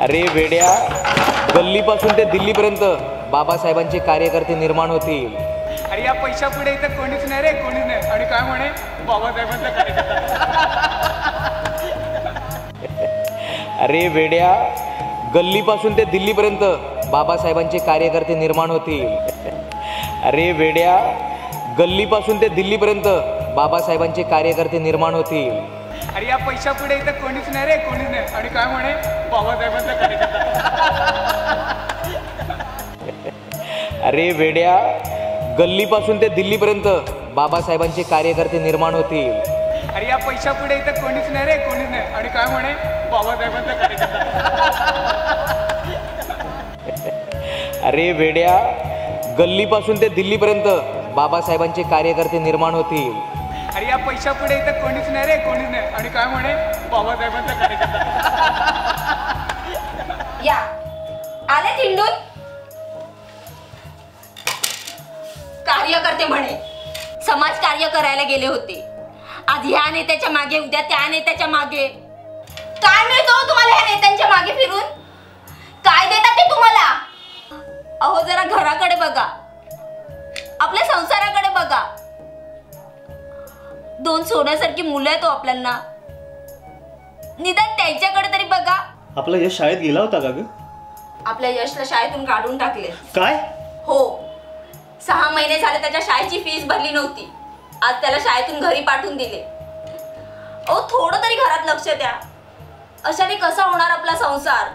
अरे वेड्या, गल्लीपासून ते दिल्लीपर्यंत बाबासाहेबांचे कार्यकर्ते निर्माण होतील. अरे या पैशा पुढे इथं कोणीच नाही रे, कोणीच नाही. आणि काय म्हणे, बाबासाहेबांचा कार्यकर्ता. अरे वेड्या, गल्लीपासून ते दिल्लीपर्यंत बाबासाहेबांचे कार्यकर्ते निर्माण होतील. अरे वेड्या, गल्लीपासून ते दिल्लीपर्यंत बाबासाहेबांचे कार्यकर्ते निर्माण होतील. अरे या पैशा पुढे इथं कोणीच नाही रे, कोणीच नाही. आणि काय म्हणे, बाबासाहेबांचा कार्यकर्ता. अरे वेड्या, गल्लीपासून ते दिल्लीपर्यंत बाबासाहेबांचे कार्यकर्ते निर्माण होतील. अरे या पैशा पुढे इथं कोणीच नाही रे, कोणीच नाही. आणि काय म्हणे, बाबासाहेबांचा कार्यकर्ता. अरे वेड्या, गल्लीपासून ते दिल्लीपर्यंत बाबासाहेबांचे कार्यकर्ते निर्माण होतील. अरे या पैशा पुढे इथं कोणीच नाही रे, कोणीच नाही. आणि काय म्हणे, बाबासाहेबांचा कार्यकर्ता. या आले हिंडून कार्यकर्ते म्हणे समाज कार्य करायला गेले होते. आज ह्या नेत्याच्या मागे, उद्या त्या नेत्याच्या मागे. काय मिळतो तुम्हाला ह्या नेत्यांच्या मागे फिरून? काय देतात ते तुम्हाला? अहो जरा घराकडे बघा, आपल्या संसाराकडे बघा. दोन सोन्यासारखी मुलं आहेत आपल्याला, निदान त्यांच्याकडे तरी बघा. आपला यश शाळेत गेला होता का ग? आपल्या यशला शाळेतून काढून टाकले. काय? हो, 6 महिने झाले त्याच्या शाळेची फीस भरली नव्हती. आज त्याला शाळेतून घरी पाठवून दिले. अहो थोडं तरी घरात लक्ष द्या. अशाने कसा होणार आपला संसार?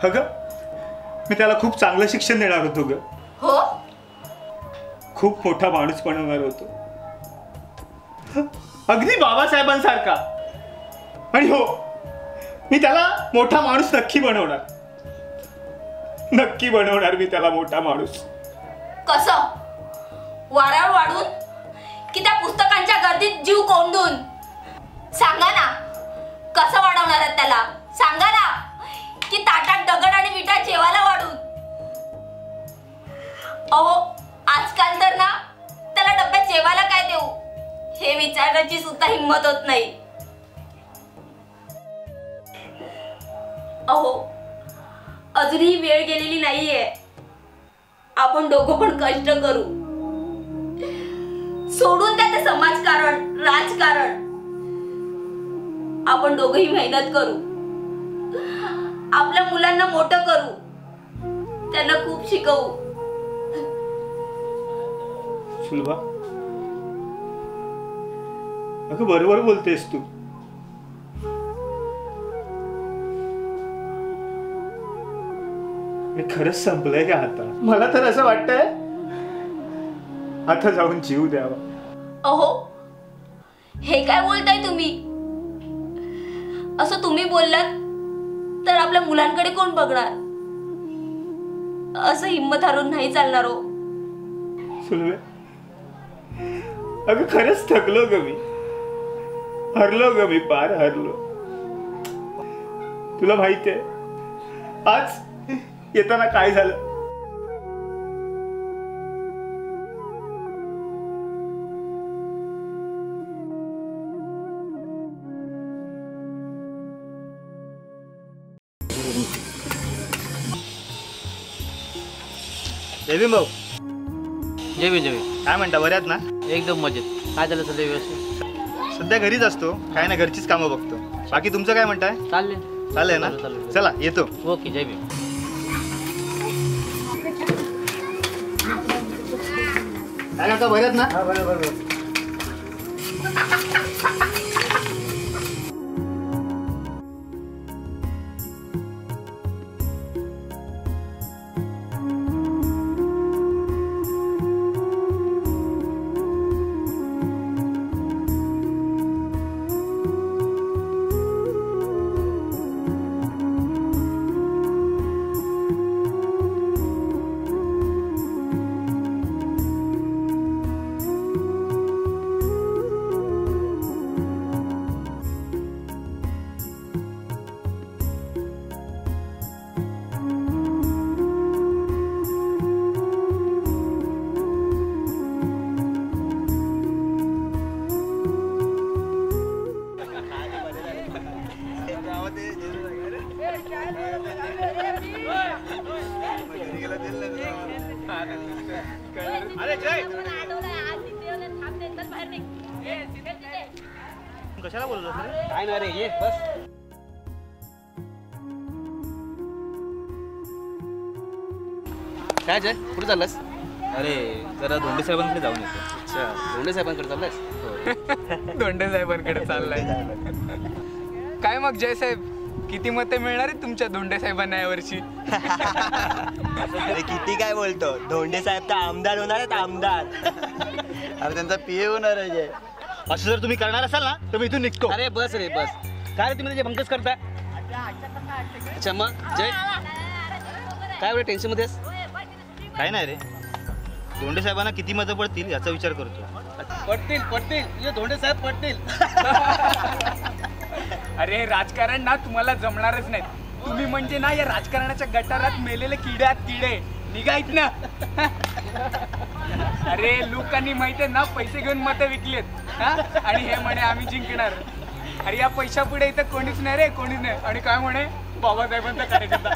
अगं मी त्याला खूप चांगलं शिक्षण देणार होतो ग. हो, खूप मोठा माणूस बनवणार होतो, अगदी बाबासाहेबांसारखा. आणि हो, मी त्याला मोठा माणूस नक्की बनवणार, नक्की बनवणार मी त्याला मोठा माणूस. कसं? वाऱ्यावर वाढून की त्या पुस्तकांच्या गर्दीत जीव कोंडून? सांगा ना, कसं वाढवणार आहेत त्याला? सांगा ना, की ताटात दगड आणि विटा जेवायला वाढून? अहो आजकाल तर ना त्याला डब्यात जेवायला काय देऊ हे विचारण्याची सुद्धा हिंमत होत नाही. अहो अजूनही वेळ गेलेली नाहीये. आपण दोघं पण कष्ट करू. सोडून द्या ते समाजकारण, राजकारण. आपण दोघंही मेहनत करू. आपल्या मुलांना मोठं करू, त्यांना खूप शिकवू. सुलभा, अगं बरोबर बोलतेस तू. मी खरंच संपलंय का आता? मला तर असं वाटतंय आता जाऊन जीव द्यावा. अहो हे काय बोलताय तुम्ही? असं तुम्ही बोललात तर आपल्या मुलांकडे कोण बघणार? असं हिम्मत हारून नाही चालणार हो. सुलभे, अगं खरंच थकलो ग मी, हरलो ग मी, पार हरलो. तुला माहितीये आज येताना काय झालं? जय भाऊ. जय भीम. काय म्हणता, बऱ्यात ना? एकदम मजेत. काय झालं सध्या व्यवस्थित? सध्या घरीच असतो, काय ना घरचीच कामं बघतो. बाकी तुमचं काय म्हणताय? चाललंय ना? चला येतो. ओके, जय भीम. काय करता, बऱ्यात ना? बरोबर. अरे जय कशाला बोलत होता रे? काय नाही रे, ये बस. काय जय, कुठे चाललास? अरे जरा धोंडे साहेबांकडे जाऊन येतो. अच्छा, धोंडे साहेबांकडे चाललास? दोंडे साहेबांकडे चाललाय. काय मग जय साहेब, किती मते मिळणार आहेत तुमच्या धोंडे साहेबांना यावर्षी? अरे किती काय बोलतो, धोंडे साहेब तर आमदार होणार आहेत, आमदार. अरे त्यांचा पीए होणार आहे जय. असं जर तुम्ही करणार असाल ना तर मी इथून निघतो. अरे बस रे बस. काय रे तुम्ही त्याचे भंकस करताय? अच्छा मग जय, काय एवढं टेन्शन मध्ये आहेस? काय नाही रे, धोंडे साहेबांना किती मतं पडतील याचा विचार करतो. पडतील तुझे धोंडे साहेब पडतील. अरे राजकारण ना तुम्हाला जमणारच नाही. तुम्ही म्हणजे ना या राजकारणाच्या गटारात मेलेले किडे निघायत ना. अरे लोकांनी माहितीये ना पैसे घेऊन मतं विकलेत, आणि हे म्हणे आम्ही जिंकणार. अरे या पैशा पुढे इथं कोणीच नाही रे, कोणीच नाही. आणि काय म्हणे बाबासाहेबांचा कार्यकर्ता.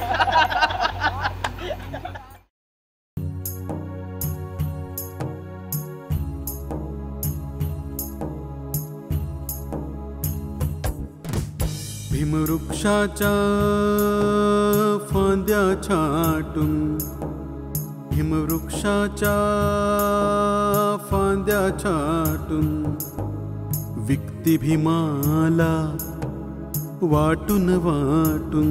भीमवृक्षाच्या फांद्या छाटून, भीमवृक्षाच्या फांद्या छाटून, विकती भीमाला वाटून वाटून,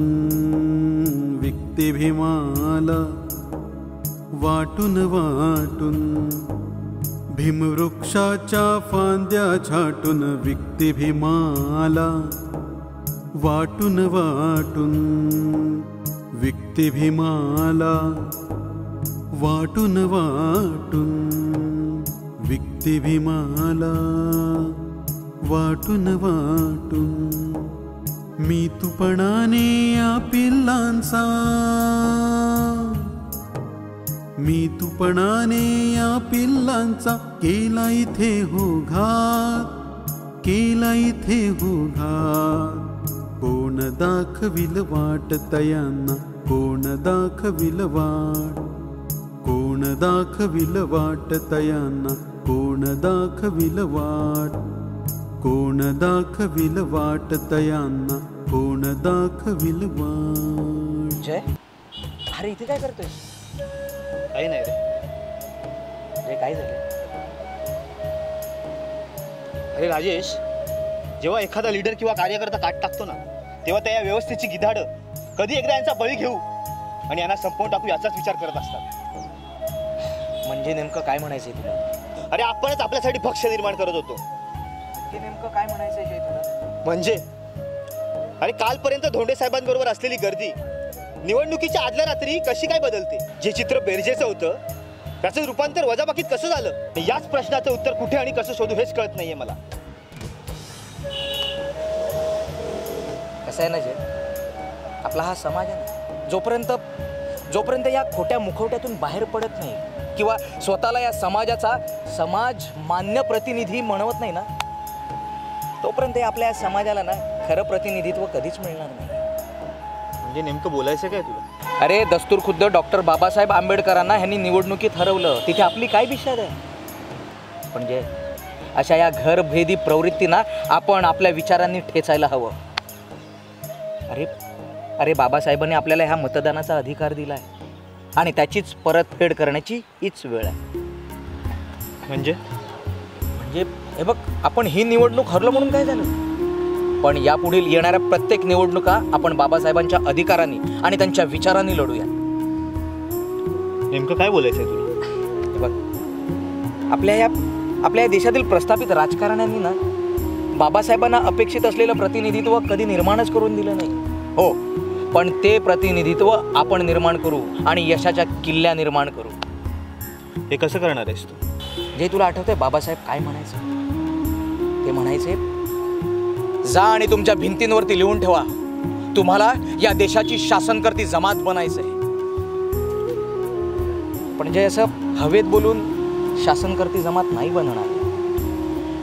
विकती भीमाला वाटून वाटून, भीमवृक्षाच्या फांद्या छाटून, विकती भीमाला वाटून वाटून, विकती भीमाला वाटून वाटून, विकती भीमाला वाटून वाटून. मी तुपणाने या पिल्लांचा, मी तुपणाने या पिल्लांचा केला इथे हो घात, केला इथे हो घात. कोण दाखविल वाट तयांना, कोण दाखविल वाट, कोण दाखविल वाट तयांना, कोण दाखविल वाट, कोण दाखविल वाट तयांना, कोण दाखविल वाट. जय, अरे इथे काय करतोय? काही नाही रे. जय काय झालं? अरे राजेश, जेव्हा एखादा लीडर किंवा कार्यकर्ता काट टाकतो ना, तेव्हा त्या व्यवस्थेची गिधाडं कधी एकदा यांचा बळी घेऊ आणि यांना संपवून टाकू याचाच विचार करत असतात. म्हणजे नेमकं काय म्हणायचंय तुला? अरे आपणच आपल्यासाठी भक्ष्य निर्माण करत होतो. ते नेमकं काय म्हणायचंय जय तुला? म्हणजे अरे कालपर्यंत धोंडे साहेबांबरोबर असलेली गर्दी निवडणुकीच्या आदल्या रात्री कशी काय बदलते? जे चित्र बेरजेचं होतं त्याचं रूपांतर वजाबाकीत कसं झालं? याच प्रश्नाचं उत्तर कुठे आणि कसं शोधू हेच कळत नाहीये मला. कसं आहे ना जय, आपला हा समाज आहे ना, जोपर्यंत या खोट्या मुखवट्यातून बाहेर पडत नाही किंवा स्वतःला या समाजाचा समाज मान्य प्रतिनिधी म्हणवत नाही ना, तोपर्यंत आपल्या या समाजाला ना खरं प्रतिनिधित्व कधीच मिळणार नाही. म्हणजे नेमकं बोलायचं काय तुला? अरे दस्तूर खुद्द डॉक्टर बाबासाहेब आंबेडकरांना ह्यांनी निवडणुकीत हरवलं, तिथे आपली काय बिशाद आहे? पण जय, अशा या घरभेदी प्रवृत्तींना आपण आपल्या विचारांनी ठेचायला हवं. अरे बाबासाहेबांनी आपल्याला ह्या मतदानाचा अधिकार दिला आहे आणि त्याचीच परतफेड करण्याची हीच वेळ आहे. म्हणजे हे बघ, आपण ही निवडणूक हरलो म्हणून काय झालं, पण यापुढील येणाऱ्या प्रत्येक निवडणुका आपण बाबासाहेबांच्या अधिकारांनी आणि त्यांच्या विचारांनी लढूया. नेमकं काय बोलायचंय तुला? हे बघ, आपल्या या देशातील प्रस्थापित राजकारण्यांनी ना बाबासाहेबांना अपेक्षित असलेलं प्रतिनिधित्व कधी निर्माणच करून दिलं नाही. हो, पण ते प्रतिनिधित्व आपण निर्माण करू आणि यशाच्या किल्ल्या निर्माण करू. हे कसं करणार आहेस तू? जे तुला आठवतंय बाबासाहेब काय म्हणायचे? ते म्हणायचे, जा आणि तुमच्या भिंतींवरती लिहून ठेवा, तुम्हाला या देशाची शासनकर्ती जमात बनायचंय. पण जे असं हवेत बोलून शासनकर्ती जमात नाही बनणार.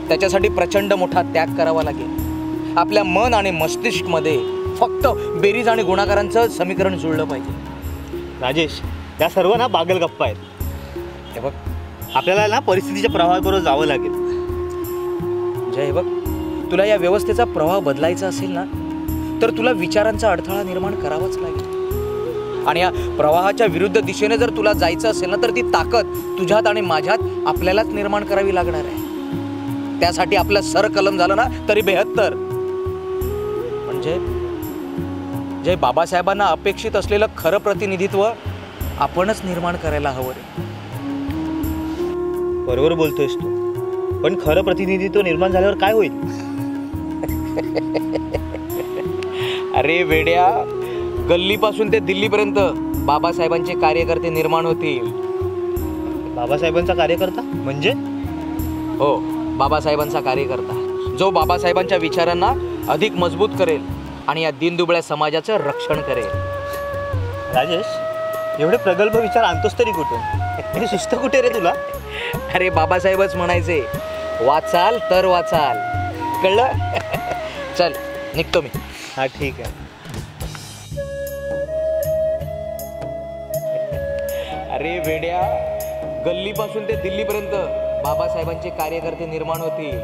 त्याच्यासाठी प्रचंड मोठा त्याग करावा लागेल. आपल्या मन आणि मस्तिष्कमध्ये फक्त बेरीज आणि गुणाकारांचं समीकरण जुळलं पाहिजे. राजेश, त्या सर्व ना बागल गप्पा आहेत. हे बघ, आपल्याला ना परिस्थितीच्या प्रवाहाबरोबर जावं लागेल. जय बघ, तुला या व्यवस्थेचा प्रवाह बदलायचा असेल ना तर तुला विचारांचा अडथळा निर्माण करावाच लागेल. आणि या प्रवाहाच्या विरुद्ध दिशेने जर तुला जायचं असेल ना तर ती ताकद तुझ्यात आणि माझ्यात आपल्यालाच निर्माण करावी लागणार आहे. त्यासाठी आपलं सरकलम झालं ना तरी 72. म्हणजे जय बाबासाहेबांना अपेक्षित असलेलं खरं प्रतिनिधित्व आपणच निर्माण करायला हवं रे. बरोबर बोलतोयस तू, पण खरं प्रतिनिधित्व निर्माण झाल्यावर काय होईल? अरे वेड्या, गल्लीपासून ते दिल्लीपर्यंत बाबासाहेबांचे कार्यकर्ते निर्माण होतील. बाबासाहेबांचा कार्यकर्ता म्हणजे? हो, बाबासाहेबांचा कार्यकर्ता जो बाबासाहेबांच्या विचारांना अधिक मजबूत करेल आणि या दीनदुबळ्या समाजाचं रक्षण करेल. राजेश, एवढे प्रगल्भ विचार आणतोस तरी कुठून? म्हणजे शिस्त कुठे रे तुला? अरे बाबासाहेबच म्हणायचे, वाचाल तर वाचाल, कळलं? चल निघतो मी. हा ठीक आहे. अरे वेड्या, गल्लीपासून ते दिल्लीपर्यंत बाबासाहेबांचे कार्यकर्ते निर्माण होतील.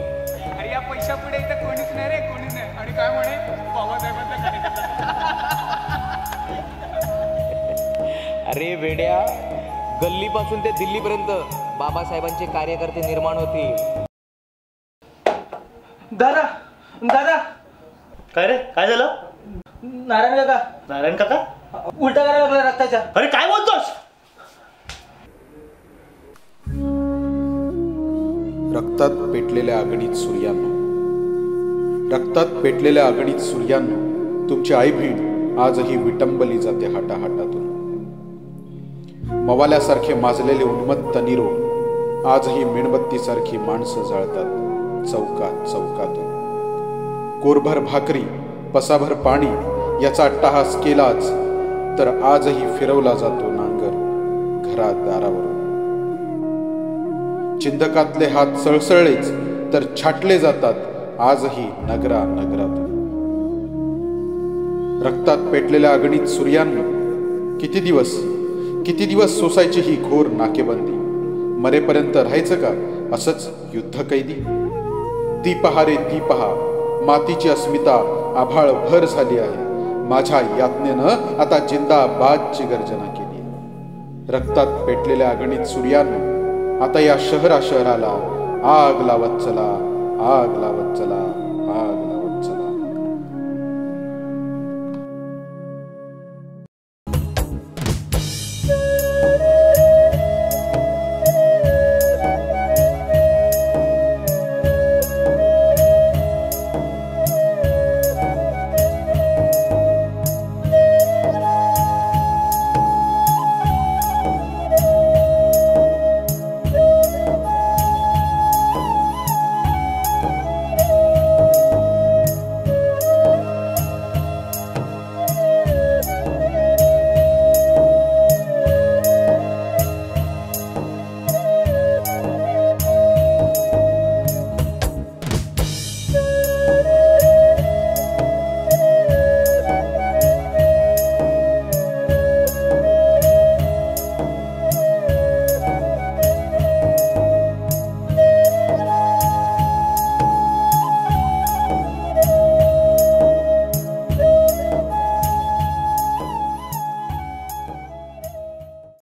अरे या पैशा पुढे इथं कोणीच नाही रे, कोणीच नाही. आणि काय म्हणे, बाबासाहेबांचा कार्यकर्ता. अरे वेड्या, गल्लीपासून ते दिल्लीपर्यंत बाबासाहेबांचे कार्यकर्ते निर्माण होतील. दादा दादा, काय रे, काय झालं? नारायण काका, नारायण काका उलटा करायला लागला रक्ताच्या. अरे काय बोलतोस? रक्तात पेटलेल्या आगीत सूर्यानो, रक्तात पेटलेल्या आगीत सूर्यानो, तुमची आई भीड आजही विटंबली जाते हाटाहाटातून. मवाल्यासारखे माजलेले उन्मत्त निरोप आजही मेणबत्तीसारखी माणसं जळतात चौकात चौकातून. कोरभर भाकरी, पसाभर पाणी याचा अट्टाहास केलाच तर आजही फिरवला जातो नांगर घरात दारावरून. चिंदकातले हात सळसळलेच तर छाटले जातात आजही नगरा नगरातून. रक्तात पेटलेल्या अगणित सूर्यांनो, किती दिवस सोसायची ही घोर नाकेबंदी. मरेपर्यंत राहायचं का असंच युद्ध कैदी? ती पहा रे ती पहा, मातीची अस्मिता आभाळ भर झाली आहे. माझ्या यातनेनं आता जिंदाबादची गर्जना केली. रक्तात पेटलेल्या अगणित सूर्यांनो, आता या शहराला आग लावत चला, आग लावत चला, आग.